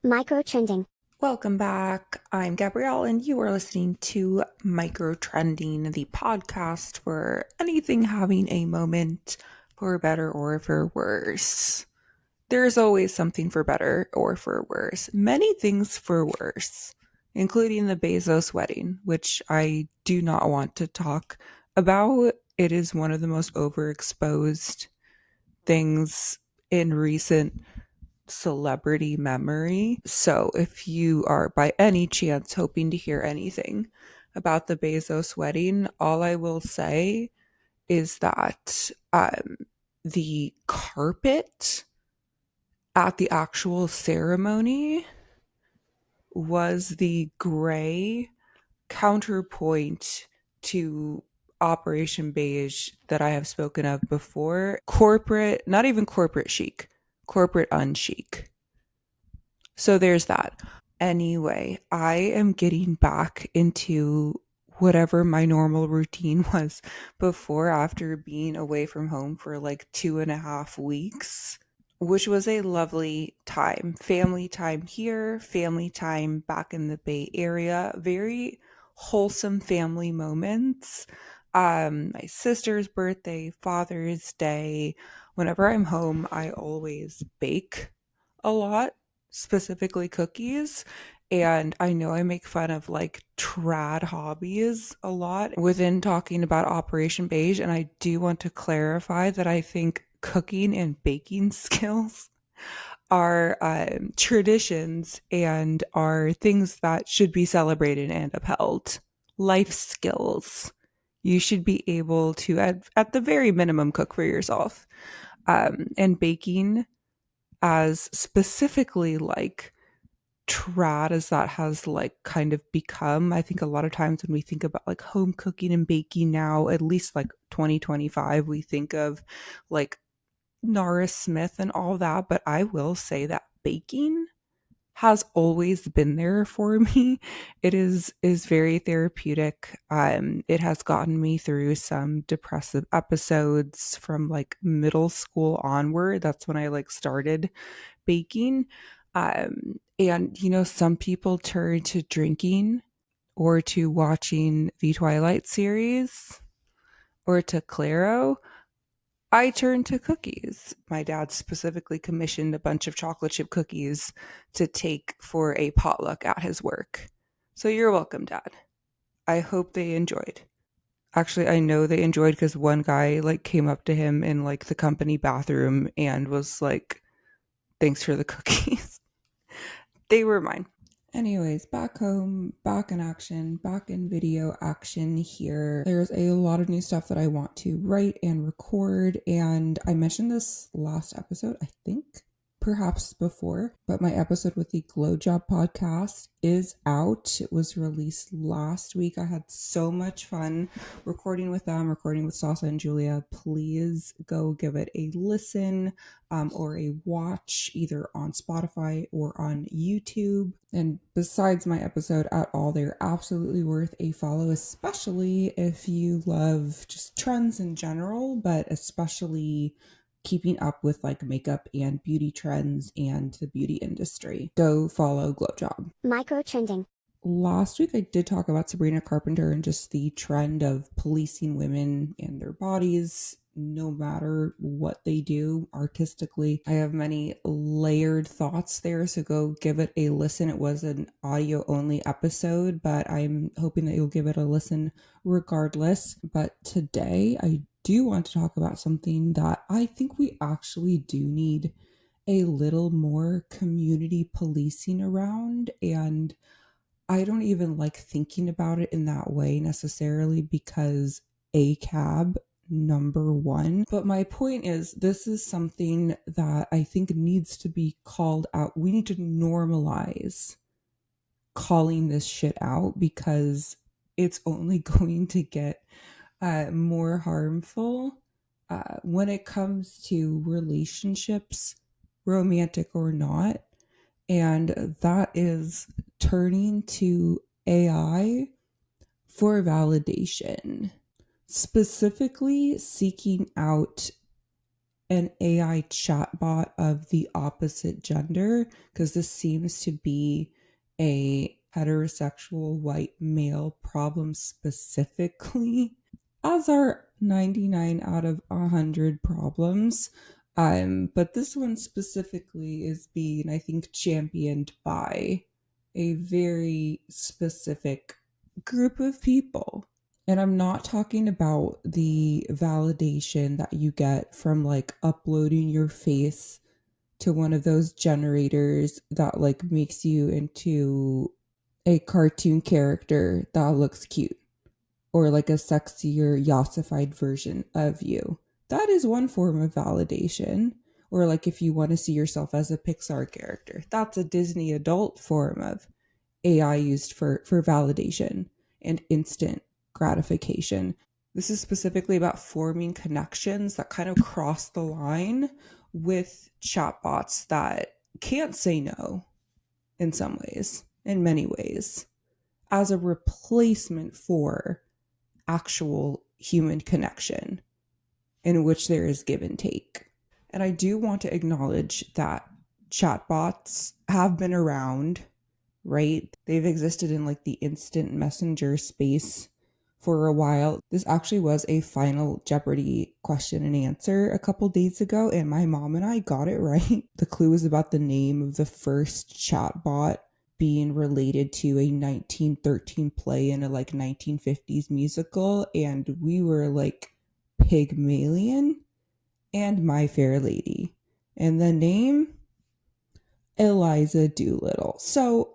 Microtrending. Welcome back. I'm Gabrielle, and you are listening to Microtrending, the podcast for anything having a moment for better or for worse. There's always something for better or for worse. Many things for worse, including the Bezos wedding, which I do not want to talk about. It is one of the most overexposed things in recent celebrity memory. So if you are by any chance hoping to hear anything about the Bezos wedding, all I will say is that the carpet at the actual ceremony was the gray counterpoint to Operation Beige that I have spoken of before. Corporate, not even corporate chic, corporate unchic. So there's that. Anyway, I am getting back into whatever my normal routine was before after being away from home for like 2.5 weeks, which was a lovely time. Family time here, family time back in the Bay Area, very wholesome family moments. My sister's birthday, Father's Day. Whenever I'm home, I always bake a lot, specifically cookies. And I know I make fun of like trad hobbies a lot within talking about Operation Beige. And I do want to clarify that I think cooking and baking skills are traditions and are things that should be celebrated and upheld. Life skills. You should be able to, at the very minimum, cook for yourself. And baking, as specifically like trad as that has like kind of become, I think a lot of times when we think about like home cooking and baking now, at least like 2025, we think of like Nara Smith and all that. But I will say that baking has always been there for me. It is very therapeutic. It has gotten me through some depressive episodes from like middle school onward. That's when I like started baking. And you know, some people turn to drinking or to watching the Twilight series or to Claro. I turned to cookies. My dad specifically commissioned a bunch of chocolate chip cookies to take for a potluck at his work. So you're welcome, Dad. I hope they enjoyed. Actually, I know they enjoyed because one guy like came up to him in like the company bathroom and was like, "Thanks for the cookies." They were mine. Anyways, back home, back in action, back in video action here. There's a lot of new stuff that I want to write and record, and I mentioned this last episode, I think, perhaps before, but my episode with the Glow Job podcast is out. It was released last week. I had so much fun recording with them, recording with Sasa and Julia. Please go give it a listen or a watch either on Spotify or on YouTube. And besides my episode at all, they're absolutely worth a follow, especially if you love just trends in general, but especially keeping up with like makeup and beauty trends and the beauty industry. Go follow Glow Job. Microtrending. Last week I did talk about Sabrina Carpenter and just the trend of policing women and their bodies no matter what they do artistically. I have many layered thoughts there, so go give it a listen. It was an audio only episode, but I'm hoping that you'll give it a listen regardless. But today I do want to talk about something that I think we actually do need a little more community policing around, and I don't even like thinking about it in that way necessarily because ACAB number one. But my point is, this is something that I think needs to be called out. We need to normalize calling this shit out because it's only going to get more harmful when it comes to relationships, romantic or not. And that is turning to AI for validation, specifically seeking out an AI chatbot of the opposite gender, because this seems to be a heterosexual white male problem specifically, as are 99 out of 100 problems. But this one specifically is being, I think, championed by a very specific group of people. And I'm not talking about the validation that you get from like uploading your face to one of those generators that like makes you into a cartoon character that looks cute, or like a sexier, yassified version of you. That is one form of validation. Or like if you want to see yourself as a Pixar character, that's a Disney adult form of AI used for validation and instant gratification. This is specifically about forming connections that kind of cross the line with chatbots that can't say no in some ways, in many ways, as a replacement for actual human connection in which there is give and take. And I do want to acknowledge that chatbots have been around, right? They've existed in like the instant messenger space for a while. This actually was a final Jeopardy question and answer a couple days ago, and my mom and I got it right. The clue was about the name of the first chatbot being related to a 1913 play in a like 1950s musical, and we were like Pygmalion and My Fair Lady. And the name, Eliza Doolittle. So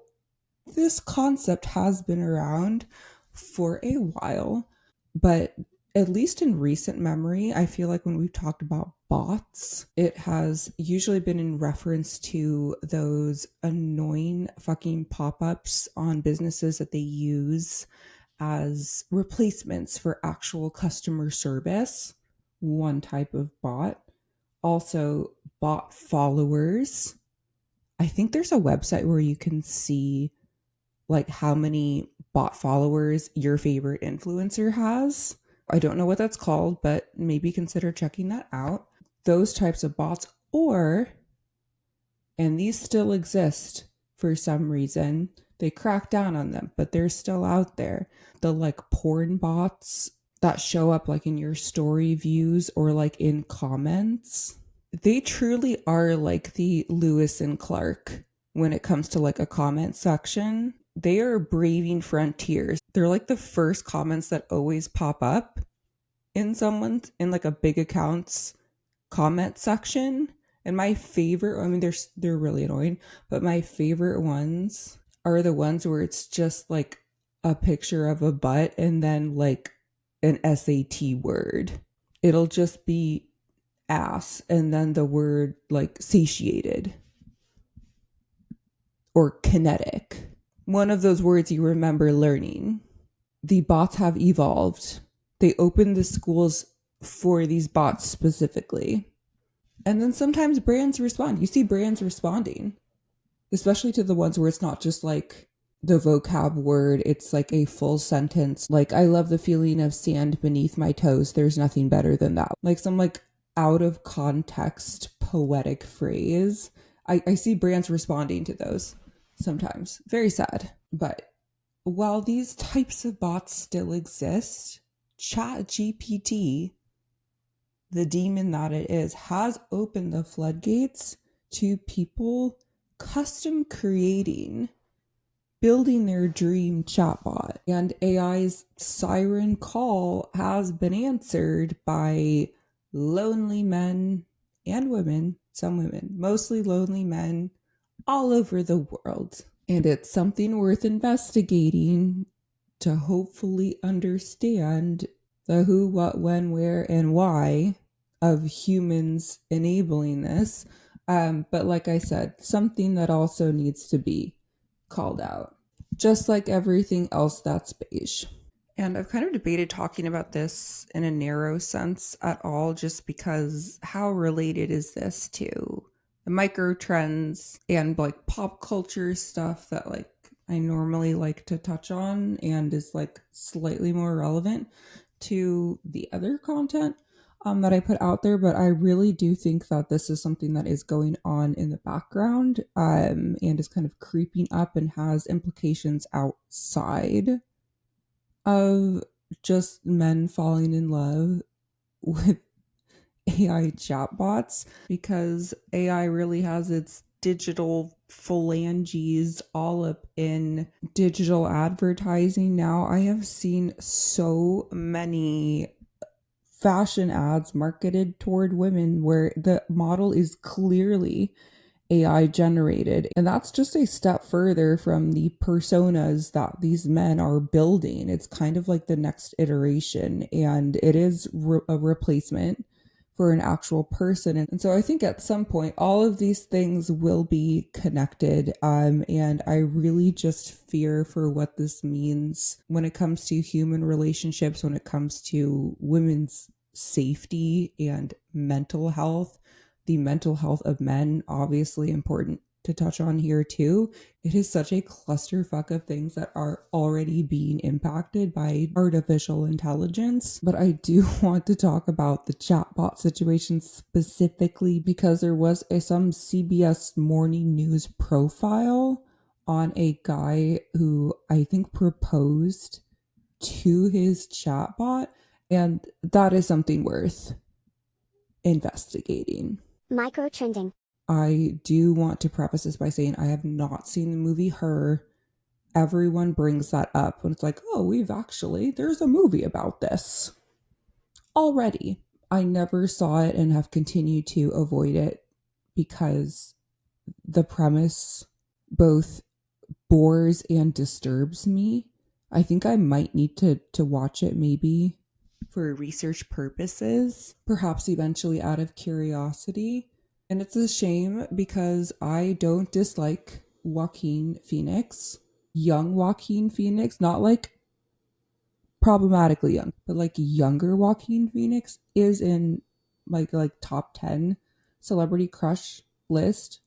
this concept has been around for a while, but at least in recent memory, I feel like when we've talked about bots, it has usually been in reference to those annoying fucking pop-ups on businesses that they use as replacements for actual customer service. One type of bot. Also, bot followers. I think there's a website where you can see like how many bot followers your favorite influencer has. I don't know what that's called, but maybe consider checking that out. Those types of bots, or, and these still exist for some reason, they crack down on them, but they're still out there. The like porn bots that show up like in your story views or like in comments. They truly are like the Lewis and Clark when it comes to like a comment section. They are braving frontiers. They're like the first comments that always pop up in someone's, in like a big account's comment section. And my favorite, I mean, they're really annoying, but my favorite ones are the ones where it's just like a picture of a butt and then like an SAT word. It'll just be ass and then the word like satiated or kinetic. One of those words you remember learning. The bots have evolved. They open the schools for these bots specifically. And then sometimes brands respond. You see brands responding, especially to the ones where it's not just like the vocab word, it's like a full sentence. Like, I love the feeling of sand beneath my toes. There's nothing better than that. Like some like out of context poetic phrase. I see brands responding to those sometimes. Very sad. But while these types of bots still exist, ChatGPT, the demon that it is, has opened the floodgates to people custom creating, building their dream chatbot. And AI's siren call has been answered by lonely men and women, some women, mostly lonely men all over the world. And it's something worth investigating to hopefully understand the who, what, when, where, and why of humans enabling this. But like I said, something that also needs to be called out, just like everything else that's beige. And I've kind of debated talking about this in a narrow sense at all, just because how related is this to the micro trends and like pop culture stuff that like I normally like to touch on and is like slightly more relevant to the other content. that I put out there, but I really do think that this is something that is going on in the background, and is kind of creeping up and has implications outside of just men falling in love with AI chatbots, because AI really has its digital phalanges all up in digital advertising now. I have seen so many fashion ads marketed toward women where the model is clearly AI generated. And that's just a step further from the personas that these men are building. It's kind of like the next iteration, and it is a replacement for an actual person. And so I think at some point, all of these things will be connected. And I really just fear for what this means when it comes to human relationships, when it comes to women's safety and mental health. The mental health of men, obviously important to touch on here too. It is such a clusterfuck of things that are already being impacted by artificial intelligence. But I do want to talk about the chatbot situation specifically because there was some CBS Morning News profile on a guy who I think proposed to his chatbot, and that is something worth investigating. Microtrending. I do want to preface this by saying I have not seen the movie Her. Everyone brings that up when it's like, oh, there's a movie about this already. I never saw it and have continued to avoid it because the premise both bores and disturbs me. I think I might need to watch it maybe for research purposes, perhaps eventually out of curiosity. And it's a shame because I don't dislike Joaquin Phoenix. Young Joaquin Phoenix, not like problematically young, but like younger Joaquin Phoenix is in like top 10 celebrity crush list.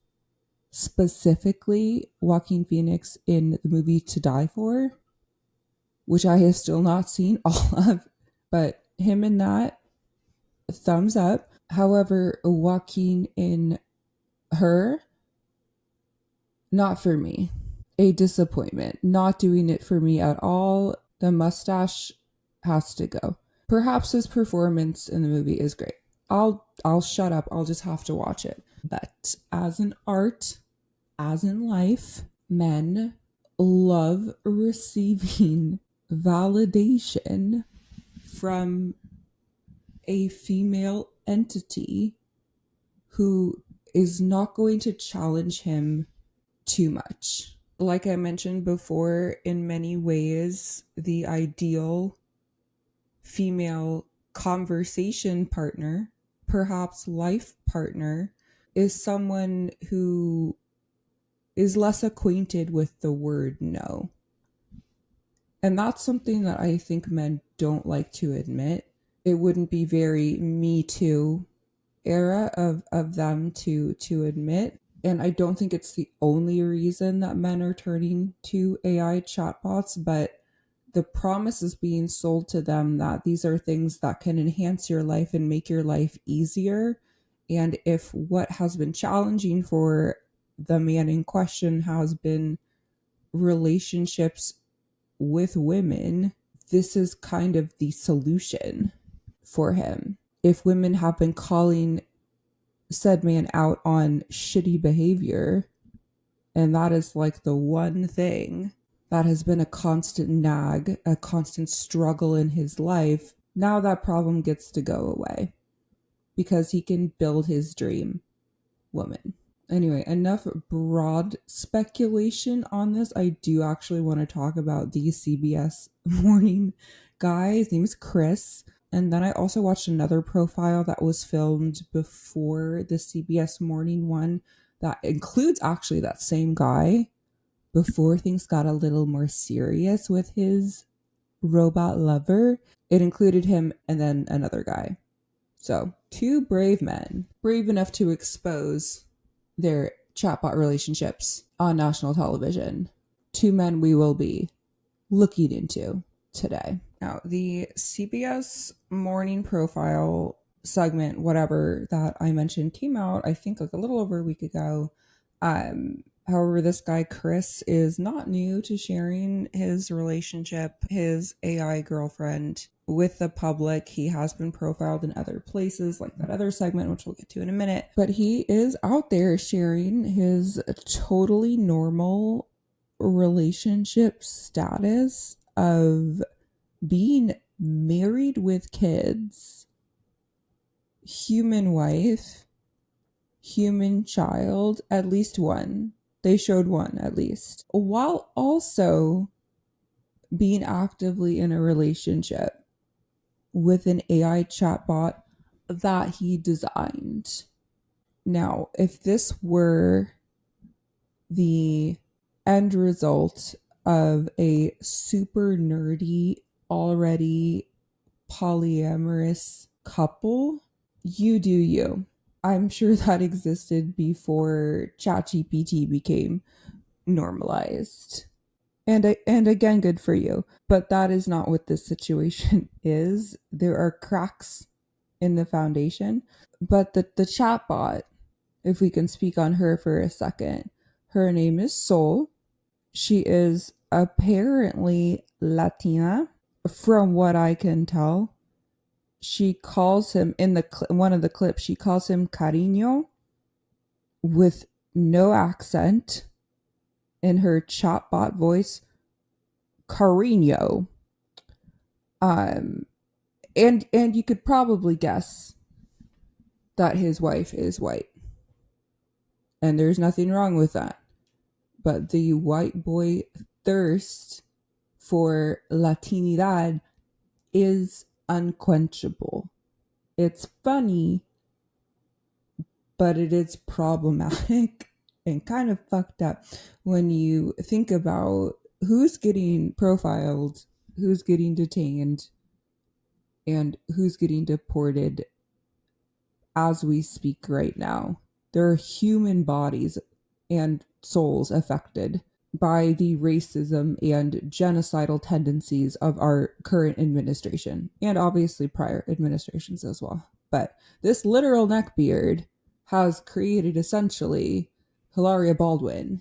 Specifically Joaquin Phoenix in the movie To Die For, which I have still not seen all of, but him in that, thumbs up. However, Joaquin in Her, not for me. A disappointment. Not doing it for me at all. The mustache has to go. Perhaps his performance in the movie is great. I'll shut up. I'll just have to watch it. But as an art, as in life, men love receiving validation from a female entity who is not going to challenge him too much. Like I mentioned before, in many ways, the ideal female conversation partner, perhaps life partner, is someone who is less acquainted with the word no. And that's something that I think men don't like to admit. It wouldn't be very Me Too era of them to admit. And I don't think it's the only reason that men are turning to AI chatbots, but the promise is being sold to them that these are things that can enhance your life and make your life easier. And if what has been challenging for the man in question has been relationships with women, this is kind of the solution for him. If women have been calling said man out on shitty behavior, and that is like the one thing that has been a constant nag, a constant struggle in his life, now that problem gets to go away because he can build his dream woman. Anyway, enough broad speculation on this. I do actually want to talk about the CBS Morning guy. His name is Chris. And then I also watched another profile that was filmed before the CBS Morning one that includes actually that same guy before things got a little more serious with his robot lover. It included him and then another guy. So, two brave men, brave enough to expose their chatbot relationships on national television. Two men we will be looking into today. Now, the CBS Morning profile segment, whatever, that I mentioned came out, I think, like a little over a week ago. However, this guy, Chris, is not new to sharing his relationship, his AI girlfriend, with the public. He has been profiled in other places, like that other segment, which we'll get to in a minute. But he is out there sharing his totally normal relationship status of being married with kids, human wife, human child, at least one. They showed one at least, while also being actively in a relationship with an AI chatbot that he designed. Now, if this were the end result of a super nerdy, already polyamorous couple, you do you. I'm sure that existed before ChatGPT became normalized. And again, good for you. But that is not what this situation is. There are cracks in the foundation. But the chatbot, if we can speak on her for a second, her name is Sol. She is apparently Latina, from what I can tell. She calls him in one of the clips, she calls him cariño with no accent in her chatbot voice, cariño. And you could probably guess that his wife is white, and there's nothing wrong with that. But the white boy thirst for Latinidad is unquenchable. It's funny, but it is problematic and kind of fucked up when you think about who's getting profiled, who's getting detained, and who's getting deported as we speak right now. There are human bodies and souls affected by the racism and genocidal tendencies of our current administration, and obviously prior administrations as well. But this literal neckbeard has created essentially Hilaria Baldwin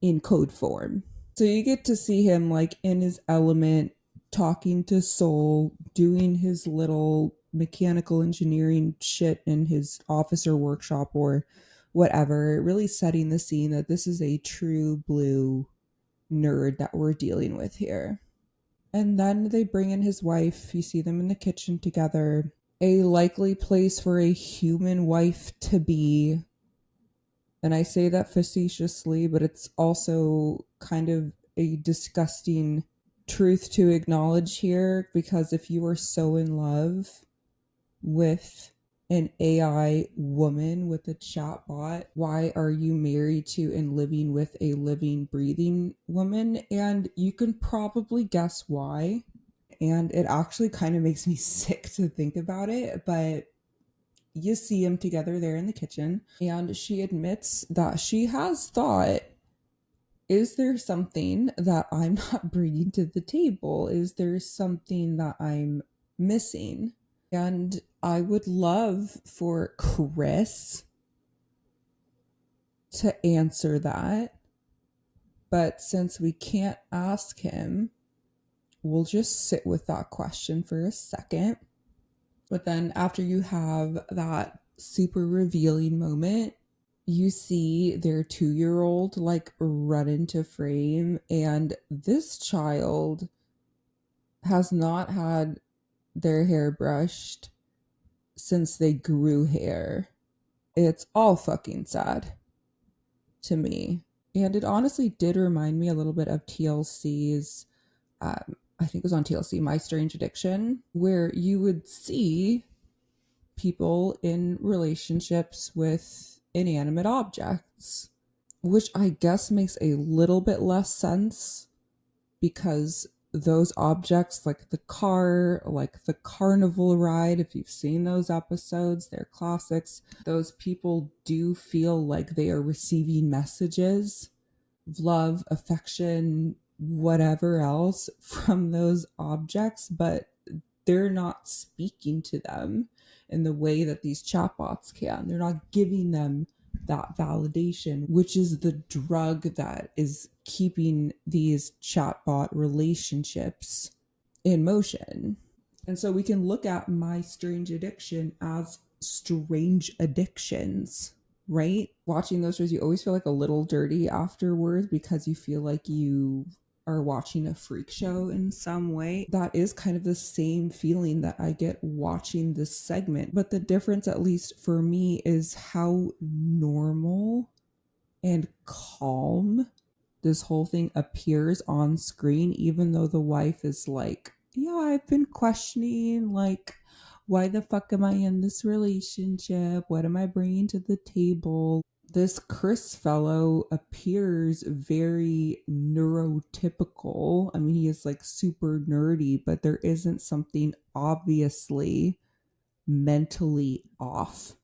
in code form. So you get to see him like in his element, talking to Soul, doing his little mechanical engineering shit in his office or workshop or whatever, really setting the scene that this is a true blue nerd that we're dealing with here. And then they bring in his wife. You see them in the kitchen together. A likely place for a human wife to be. And I say that facetiously, but it's also kind of a disgusting truth to acknowledge here, because if you are so in love with an AI woman with a chatbot, why are you married to and living with a living, breathing woman? And you can probably guess why. And it actually kind of makes me sick to think about it, but you see them together there in the kitchen, and she admits that she has thought, is there something that I'm not bringing to the table? Is there something that I'm missing? And I would love for Chris to answer that. But since we can't ask him, we'll just sit with that question for a second. But then after you have that super revealing moment, you see their 2-year-old like run into frame, and this child has not had their hair brushed since they grew hair. It's all fucking sad to me. And it honestly did remind me a little bit of TLC's, I think it was on TLC, My Strange Addiction, where you would see people in relationships with inanimate objects, which I guess makes a little bit less sense because those objects, like the car, like the carnival ride, if you've seen those episodes, they're classics. Those people do feel like they are receiving messages of love, affection, whatever else from those objects, but they're not speaking to them in the way that these chatbots can. They're not giving them that validation, which is the drug that is keeping these chatbot relationships in motion. And so we can look at My Strange Addiction as strange addictions, right? Watching those shows, you always feel like a little dirty afterwards because you feel like you are watching a freak show in some way. That is kind of the same feeling that I get watching this segment. But the difference, at least for me, is how normal and calm this whole thing appears on screen, even though the wife is like, yeah, I've been questioning, like, why the fuck am I in this relationship? What am I bringing to the table? This Chris fellow appears very neurotypical. I mean, he is like super nerdy, but there isn't something obviously mentally off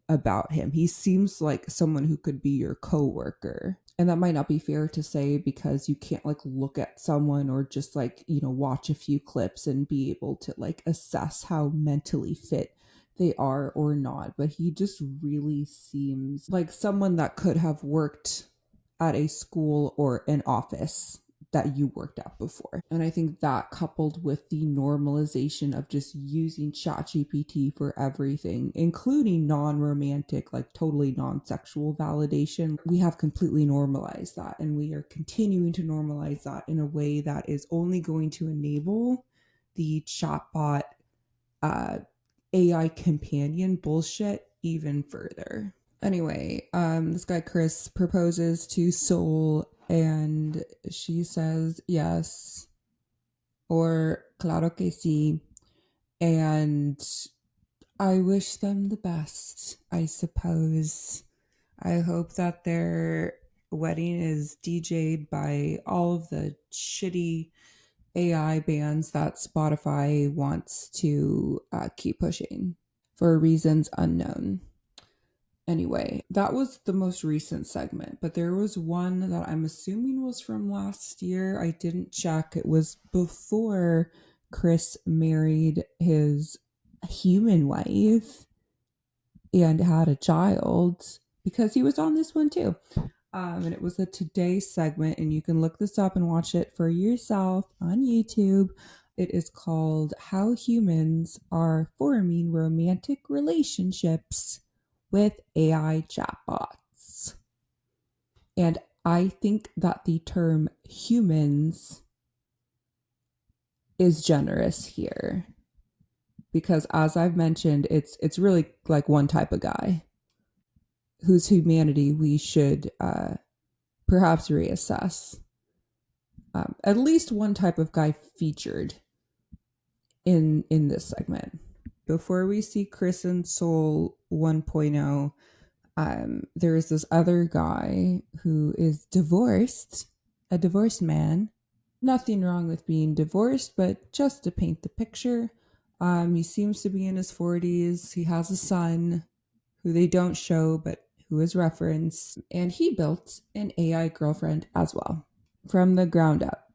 about him. He seems like someone who could be your coworker. And that might not be fair to say because you can't like look at someone or just like, watch a few clips and be able to like assess how mentally fit they are or not. But he just really seems like someone that could have worked at a school or an office that you worked at before. And I think that coupled with the normalization of just using ChatGPT for everything, including non-romantic, like totally non-sexual validation, we have completely normalized that. And we are continuing to normalize that in a way that is only going to enable the chatbot AI companion bullshit even further. Anyway, this guy Chris proposes to Soul and she says yes or claro que sí, and I wish them the best, I suppose. I hope that their wedding is DJ'd by all of the shitty AI bands that Spotify wants to keep pushing for reasons unknown. Anyway, that was the most recent segment, but there was one that I'm assuming was from last year. I didn't check. It was before Chris married his human wife and had a child, because he was on this one too. And it was a Today segment, and you can look this up and watch it for yourself on YouTube. It is called How Humans Are Forming Romantic Relationships with AI Chatbots. And I think that the term humans is generous here because, as I've mentioned, it's really like one type of guy whose humanity we should perhaps reassess. At least one type of guy featured in this segment. Before we see Chris and Soul 1.0, there is this other guy who is divorced, a divorced man. Nothing wrong with being divorced, but just to paint the picture, he seems to be in his 40s. He has a son who they don't show, but who is referenced. And he built an AI girlfriend as well, from the ground up,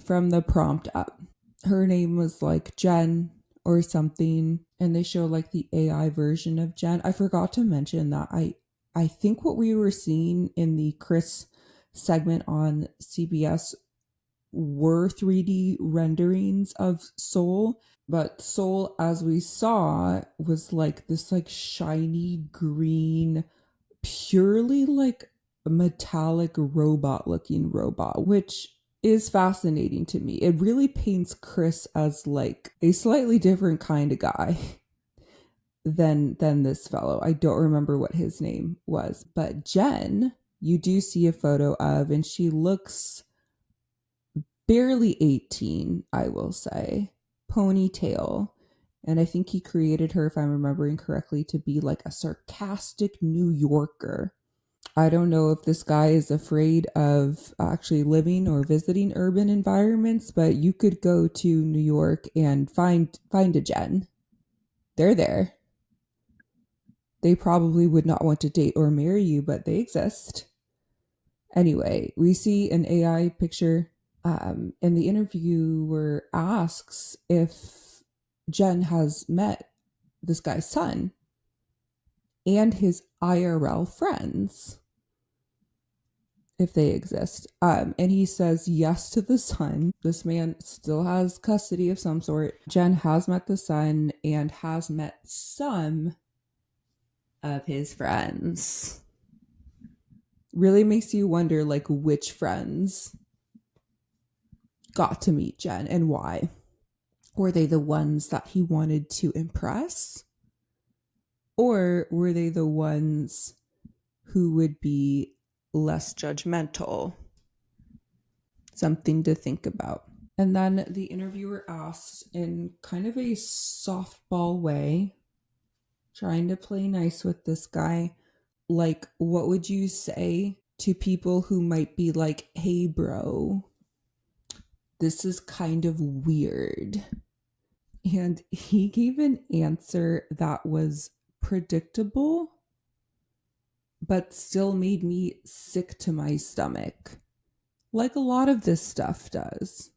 from the prompt up. Her name was like Jen or something, and they show like the AI version of Jen. I forgot to mention that I think what we were seeing in the Chris segment on CBS were 3D renderings of Soul, but Soul, as we saw, was like this like shiny green, purely like metallic robot looking robot, which is fascinating to me. It really paints Chris as like a slightly different kind of guy than this fellow. I don't remember what his name was, but Jen, you do see a photo of, and she looks barely 18, I will say. Ponytail. And I think he created her, if I'm remembering correctly, to be like a sarcastic New Yorker. I don't know if this guy is afraid of actually living or visiting urban environments, but you could go to New York and find a Jen. They're there. They probably would not want to date or marry you, but they exist. Anyway, we see an AI picture And the interviewer asks if Jen has met this guy's son and his IRL friends, if they exist. And he says yes to the son. This man still has custody of some sort. Jen has met the son and has met some of his friends. Really makes you wonder, like, which friends got to meet Jen and why. Were they the ones that he wanted to impress? Or were they the ones who would be less judgmental? Something to think about. And then the interviewer asked in kind of a softball way, trying to play nice with this guy, like, what would you say to people who might be like, hey, bro, this is kind of weird? And he gave an answer that was predictable, but still made me sick to my stomach, like a lot of this stuff does.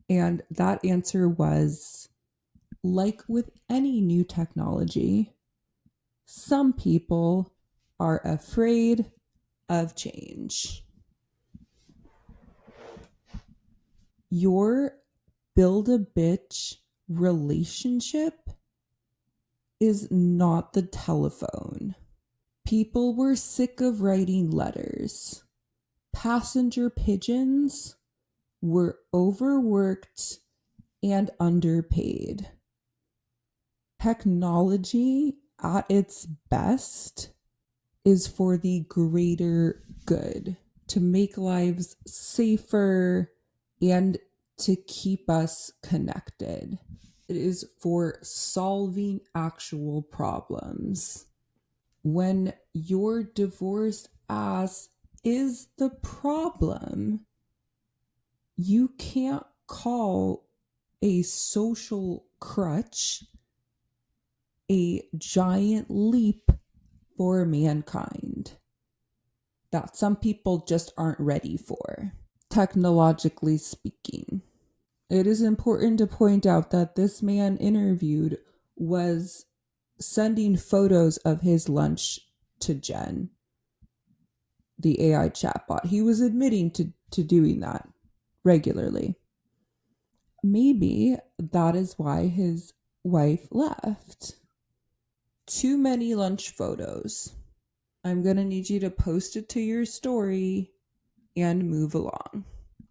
And that answer was, like with any new technology, some people are afraid of change. Your Build-A-Bitch relationship is not the telephone. People were sick of writing letters. Passenger pigeons were overworked and underpaid. Technology at its best is for the greater good, to make lives safer and to keep us connected. It is for solving actual problems. When your divorced ass is the problem, you can't call a social crutch a giant leap for mankind that some people just aren't ready for, technologically speaking. It is important to point out that this man interviewed was sending photos of his lunch to Jen, the AI chatbot. He was admitting to doing that regularly. Maybe that is why his wife left. Too many lunch photos. I'm going to need you to post it to your story and move along.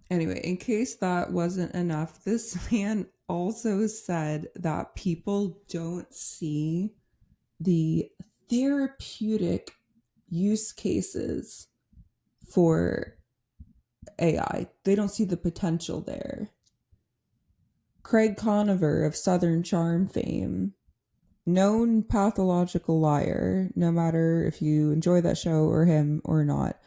Anyway, in case that wasn't enough, this man also said that people don't see the therapeutic use cases for AI. They don't see the potential there. Craig Conover of Southern Charm fame, known pathological liar, no matter if you enjoy that show or him or not,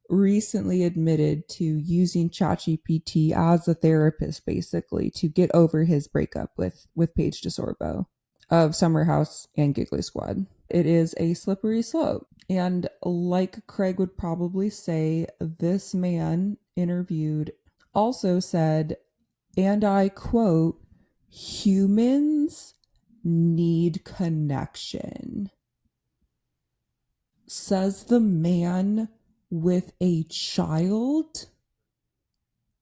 recently admitted to using ChatGPT as a therapist, basically, to get over his breakup with Paige DeSorbo of Summer House and Giggly Squad. It is a slippery slope. And like Craig would probably say, this man interviewed also said, and I quote, humans need connection. Says the man with a child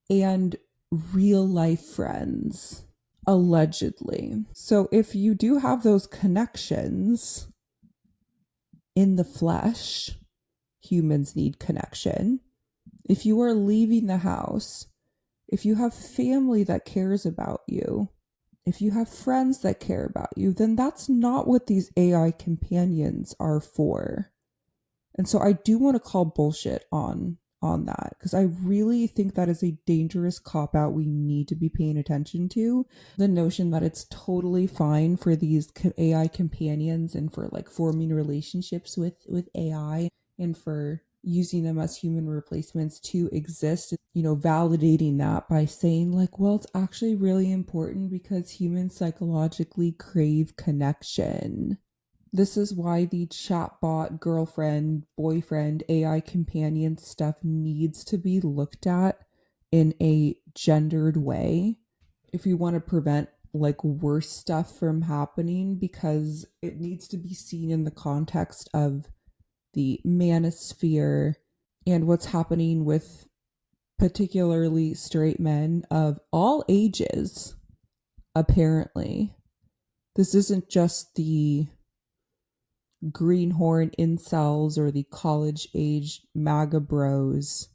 and real life friends, allegedly. So if you do have those connections in the flesh, humans need connection. If you are leaving the house, if you have family that cares about you, if you have friends that care about you, then that's not what these AI companions are for. And so I do want to call bullshit on that, because I really think that is a dangerous cop-out we need to be paying attention to. The notion that it's totally fine for these AI companions and for like forming relationships with AI and for using them as human replacements to exist, validating that by saying like, well, it's actually really important because humans psychologically crave connection. This is why the chatbot, girlfriend, boyfriend, AI companion stuff needs to be looked at in a gendered way if you want to prevent like worse stuff from happening, because it needs to be seen in the context of the manosphere and what's happening with particularly straight men of all ages, apparently. This isn't just the greenhorn incels or the college age MAGA bros.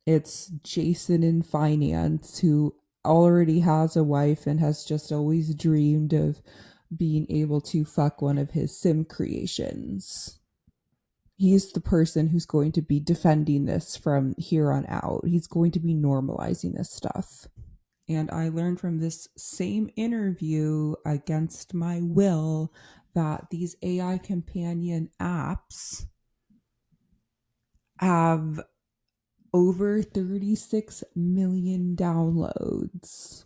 It's Jason in finance who already has a wife and has just always dreamed of being able to fuck one of his sim creations. He's the person who's going to be defending this from here on out. He's going to be normalizing this stuff. And I learned from this same interview against my will that these AI companion apps have over 36 million downloads.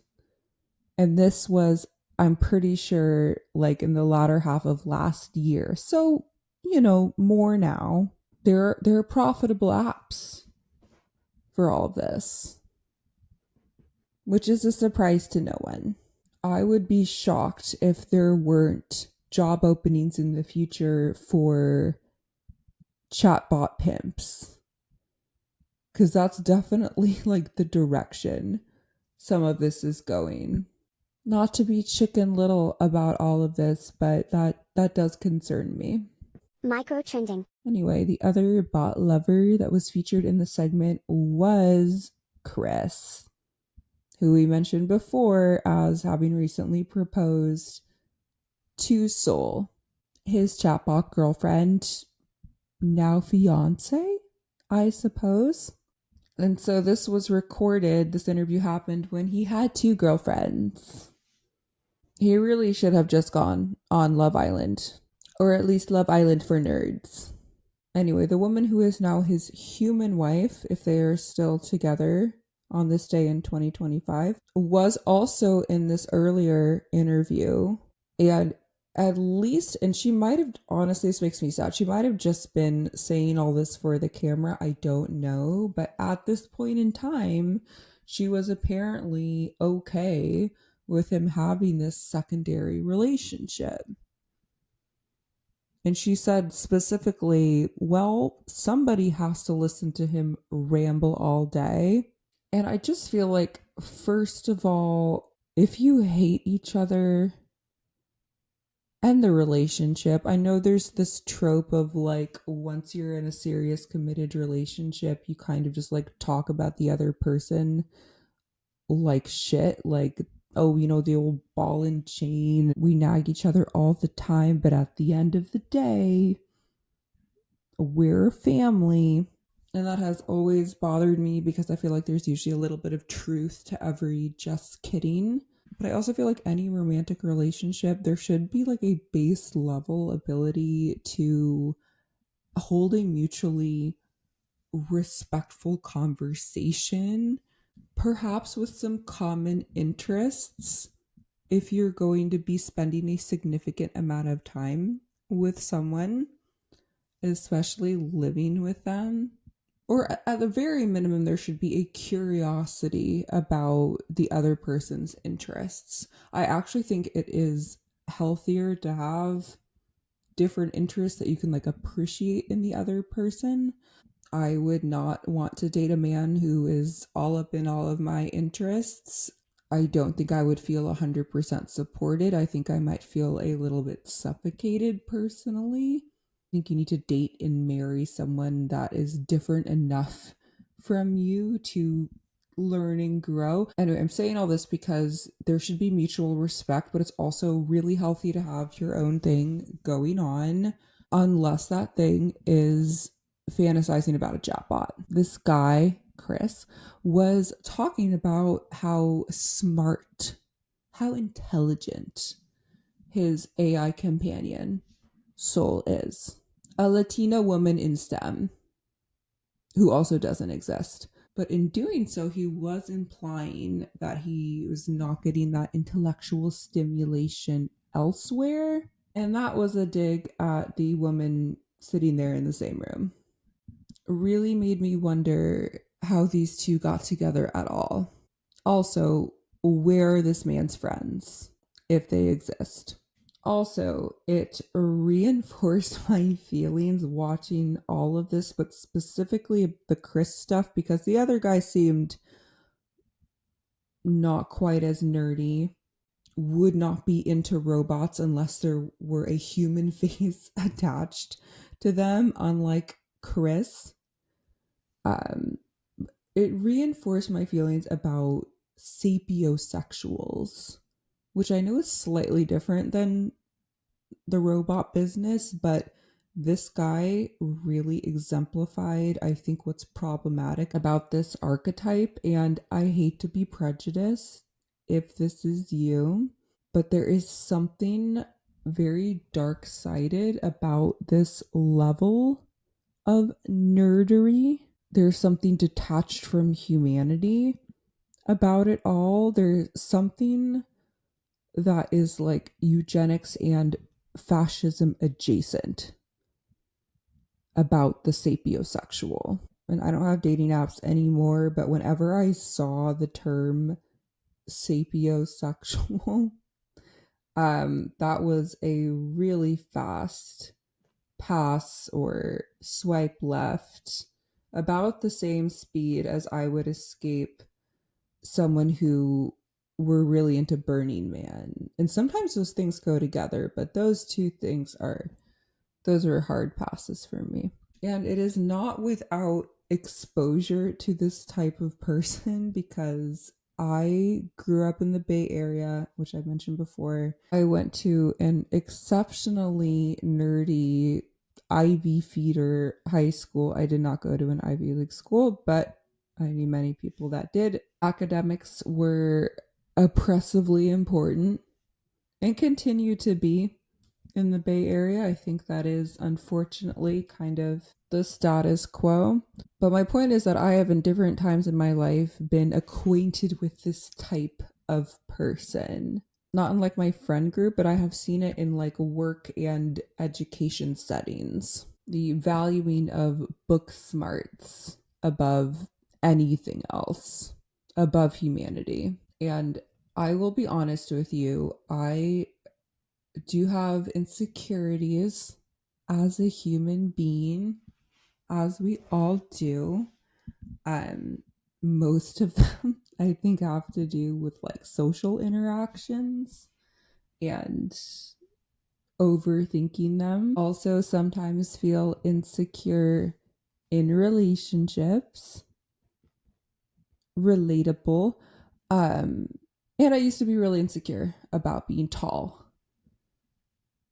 And this was, I'm pretty sure, like in the latter half of last year. So, more now. They're profitable apps for all of this, which is a surprise to no one. I would be shocked if there weren't job openings in the future for chatbot pimps, because that's definitely like the direction some of this is going. Not to be chicken little about all of this, but that does concern me. Microtrending. Anyway, the other bot lover that was featured in the segment was Chris, who we mentioned before as having recently proposed to Soul, his chatbot girlfriend, now fiance, I suppose. And so this interview happened when he had 2 girlfriends. He really should have just gone on Love Island, or at least Love Island for nerds. Anyway, the woman who is now his human wife, if they are still together on this day in 2025, was also in this earlier interview. And at least, and she might have, honestly, this makes me sad, she might have just been saying all this for the camera. I don't know. But at this point in time, she was apparently okay with him having this secondary relationship. And she said specifically, well, somebody has to listen to him ramble all day. And I just feel like, first of all, if you hate each other and the relationship, I know there's this trope of like, once you're in a serious committed relationship, you kind of just like talk about the other person like shit, like, oh, the old ball and chain, we nag each other all the time, but at the end of the day, we're a family. And that has always bothered me because I feel like there's usually a little bit of truth to every just kidding. But I also feel like any romantic relationship, there should be like a base level ability to hold a mutually respectful conversation, perhaps with some common interests, if you're going to be spending a significant amount of time with someone, especially living with them. Or at the very minimum, there should be a curiosity about the other person's interests. I actually think it is healthier to have different interests that you can like appreciate in the other person. I would not want to date a man who is all up in all of my interests. I don't think I would feel 100% supported. I think I might feel a little bit suffocated personally. I think you need to date and marry someone that is different enough from you to learn and grow. Anyway, I'm saying all this because there should be mutual respect, but it's also really healthy to have your own thing going on, unless that thing is fantasizing about a chatbot. This guy, Chris, was talking about how smart, how intelligent his AI companion, Soul, is. A Latina woman in STEM who also doesn't exist. But in doing so, he was implying that he was not getting that intellectual stimulation elsewhere. And that was a dig at the woman sitting there in the same room. Really made me wonder how these two got together at all. Also, where are this man's friends, if they exist? Also, it reinforced my feelings watching all of this, but specifically the Chris stuff, because the other guy seemed not quite as nerdy, would not be into robots unless there were a human face attached to them, unlike Chris. Um, it reinforced my feelings about sapiosexuals, which I know is slightly different than the robot business, but this guy really exemplified, I think, what's problematic about this archetype. And I hate to be prejudiced if this is you, but there is something very dark-sided about this level of nerdery. There's something detached from humanity about it all. There's something that is like eugenics and fascism adjacent about the sapiosexual. And I don't have dating apps anymore, but whenever I saw the term sapiosexual, that was a really fast pass or swipe left, about the same speed as I would escape someone who were really into Burning Man. And sometimes those things go together, but those two things are hard passes for me. And it is not without exposure to this type of person, because I grew up in the Bay Area, which I mentioned before. I went to an exceptionally nerdy Ivy feeder high school. I did not go to an Ivy League school, but I knew many people that did. Academics were oppressively important and continue to be in the Bay Area. I think that is unfortunately kind of the status quo. But my point is that I have, in different times in my life, been acquainted with this type of person. Not unlike my friend group, but I have seen it in like work and education settings. The valuing of book smarts above anything else, above humanity. And I will be honest with you, I do have insecurities as a human being, as we all do. Most of them I think have to do with like social interactions and overthinking them. Also, sometimes feel insecure in relationships. Relatable. And I used to be really insecure about being tall.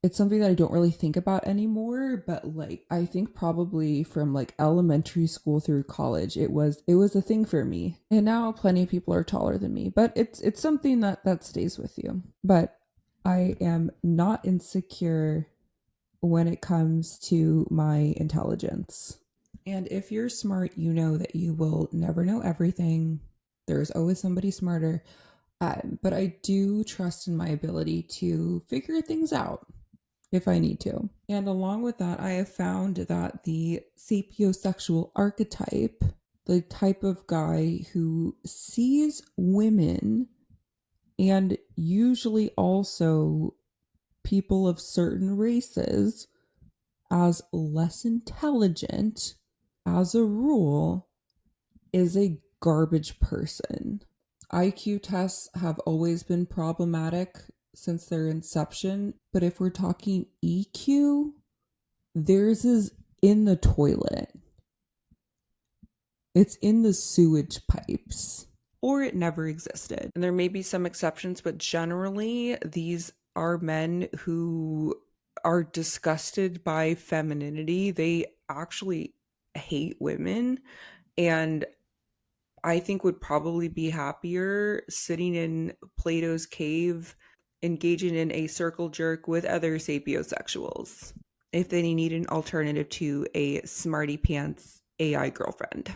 It's something that I don't really think about anymore, but like I think probably from like elementary school through college, it was a thing for me. And now plenty of people are taller than me, but it's something that stays with you. But I am not insecure when it comes to my intelligence. And if you're smart, you know that you will never know everything. There's always somebody smarter. But I do trust in my ability to figure things out if I need to. And along with that, I have found that the sapiosexual archetype, the type of guy who sees women and usually also people of certain races as less intelligent, as a rule, is a garbage person. IQ tests have always been problematic since their inception, but if we're talking EQ, theirs is in the toilet. It's in the sewage pipes. Or it never existed. And there may be some exceptions, but generally, these are men who are disgusted by femininity. They actually hate women, and I think would probably be happier sitting in Plato's cave, engaging in a circle jerk with other sapiosexuals if they need an alternative to a smarty pants AI girlfriend.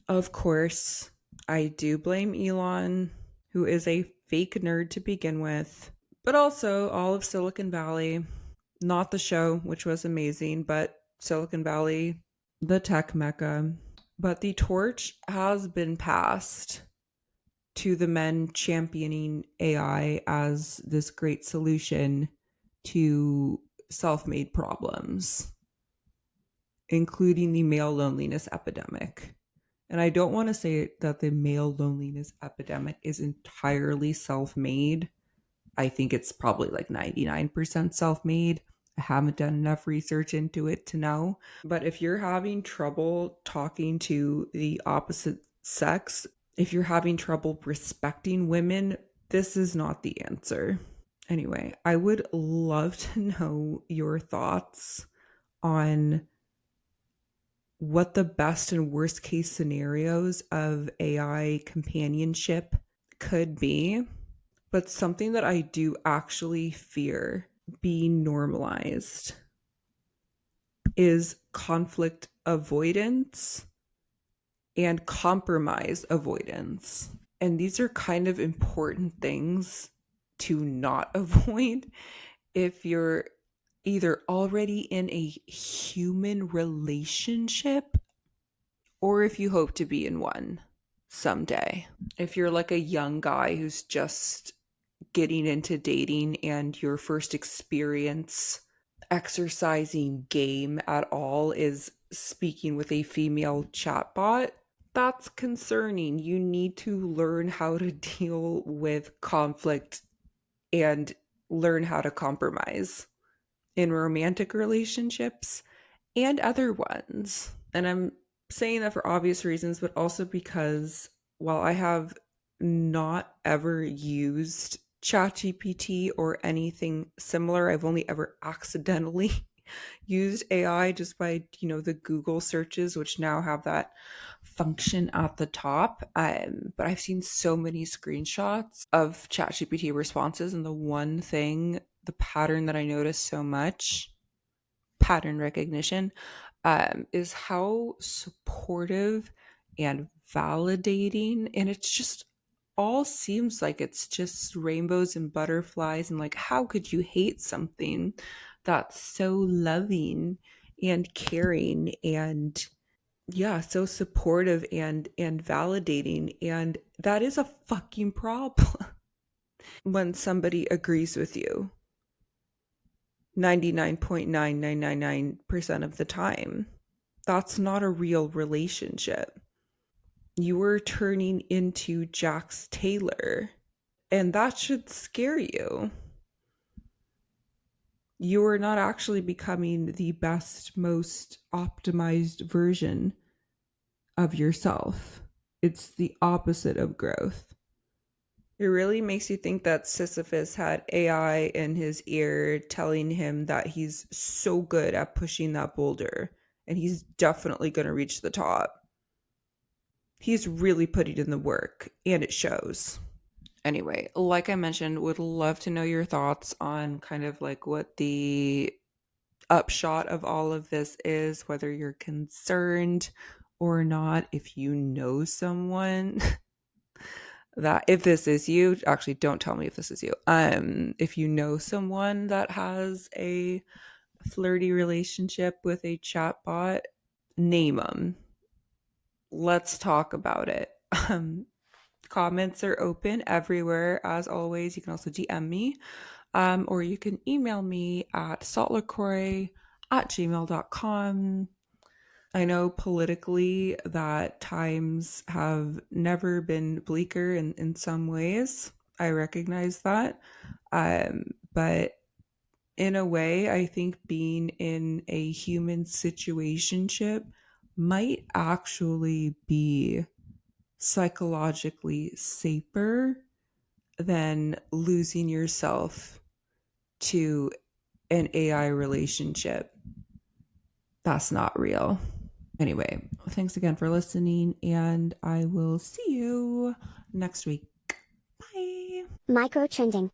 Of course, I do blame Elon, who is a fake nerd to begin with, but also all of Silicon Valley. Not the show, which was amazing, but Silicon Valley, the tech mecca. But the torch has been passed to the men championing AI as this great solution to self-made problems, including the male loneliness epidemic. And I don't want to say that the male loneliness epidemic is entirely self-made. I think it's probably like 99% self-made. I haven't done enough research into it to know. But if you're having trouble talking to the opposite sex, if you're having trouble respecting women, this is not the answer. Anyway, I would love to know your thoughts on what the best and worst case scenarios of AI companionship could be. But something that I do actually fear being normalized is conflict avoidance and compromise avoidance. And these are kind of important things to not avoid if you're either already in a human relationship or if you hope to be in one someday. If you're like a young guy who's just getting into dating and your first experience exercising game at all is speaking with a female chatbot, that's concerning. You need to learn how to deal with conflict and learn how to compromise in romantic relationships and other ones. And I'm saying that for obvious reasons, but also because while I have not ever used ChatGPT or anything similar, I've only ever accidentally used AI just by, the Google searches, which now have that function at the top. But I've seen so many screenshots of ChatGPT responses, and the pattern that I noticed so much, pattern recognition, is how supportive and validating, and it's just all seems like it's just rainbows and butterflies, and like, how could you hate something that's so loving and caring and yeah, so supportive and validating? And that is a fucking problem when somebody agrees with you 99.9999% of the time. That's not a real relationship. You were turning into Jax Taylor, and that should scare you. You are not actually becoming the best, most optimized version of yourself. It's the opposite of growth. It really makes you think that Sisyphus had AI in his ear telling him that he's so good at pushing that boulder and he's definitely going to reach the top. He's really putting in the work and it shows. Anyway, like I mentioned, would love to know your thoughts on kind of like what the upshot of all of this is, whether you're concerned or not. If you know someone that, if this is you, actually don't tell me if this is you. If you know someone that has a flirty relationship with a chatbot, name them. Let's talk about it. Comments are open everywhere, as always. You can also DM me, or you can email me at saltlacroix@gmail.com. I know politically that times have never been bleaker in some ways. I recognize that. But in a way, I think being in a human situationship might actually be psychologically safer than losing yourself to an AI relationship that's not real. Anyway, thanks again for listening, and I will see you next week. Bye. Microtrending.